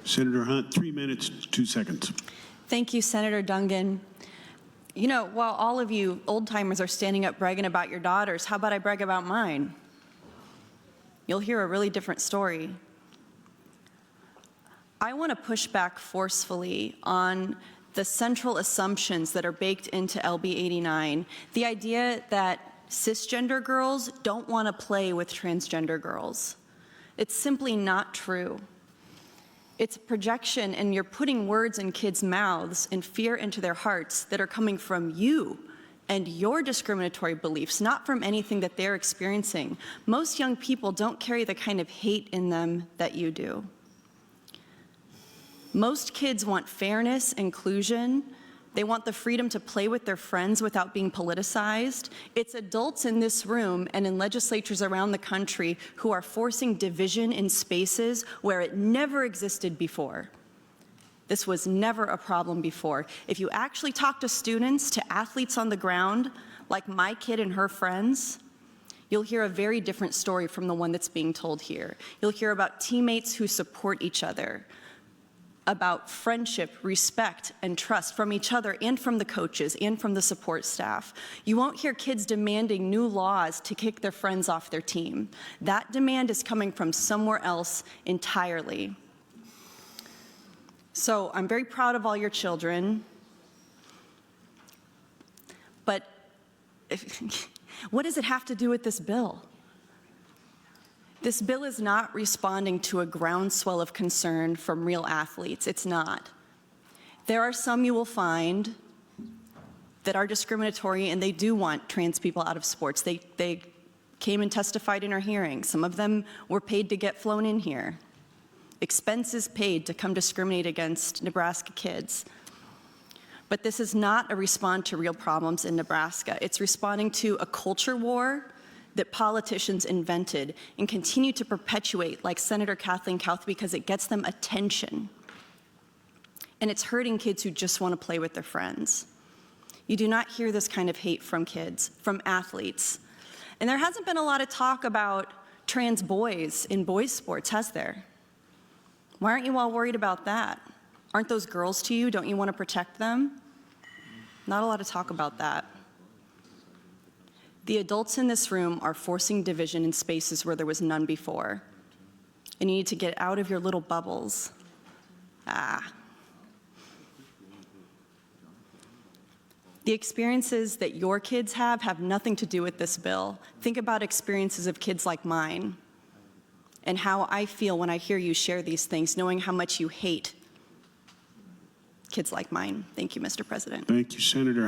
Senator Hunt, 3 minutes, 2 seconds. Thank you, Senator Dungan. You know, while all of you old-timers are standing up bragging about your daughters, how about I brag about mine? You'll hear a really different story. I want to push back forcefully on the central assumptions that are baked into LB 89. The idea that cisgender girls don't want to play with transgender girls. It's simply not true. It's a projection, and you're putting words in kids' mouths and fear into their hearts that are coming from you and your discriminatory beliefs, not from anything that they're experiencing. Most young people don't carry the kind of hate in them that you do. Most kids want fairness, inclusion. They want the freedom to play with their friends without being politicized. It's adults in this room and in legislatures around the country who are forcing division in spaces where it never existed before. This was never a problem before. If you actually talk to students, to athletes on the ground, like my kid and her friends, you'll hear a very different story from the one that's being told here. You'll hear about teammates who support each other, about friendship, respect, and trust from each other and from the coaches and from the support staff. You won't hear kids demanding new laws to kick their friends off their team. That demand is coming from somewhere else entirely. So I'm very proud of all your children, but what does it have to do with this bill? This bill is not responding to a groundswell of concern from real athletes. It's not. There are some you will find that are discriminatory, and they do want trans people out of sports. They came and testified in our hearing. Some of them were paid to get flown in here. Expenses paid to come discriminate against Nebraska kids. But this is not a response to real problems in Nebraska. It's responding to a culture war that politicians invented and continue to perpetuate, like Senator Kathleen Kauth, because it gets them attention. And it's hurting kids who just want to play with their friends. You do not hear this kind of hate from kids, from athletes. And there hasn't been a lot of talk about trans boys in boys' sports, has there? Why aren't you all worried about that? Aren't those girls to you? Don't you want to protect them? Not a lot of talk about that. The adults in this room are forcing division in spaces where there was none before. And you need to get out of your little bubbles. The experiences that your kids have nothing to do with this bill. Think about experiences of kids like mine and how I feel when I hear you share these things, knowing how much you hate kids like mine. Thank you, Mr. President. Thank you, Senator.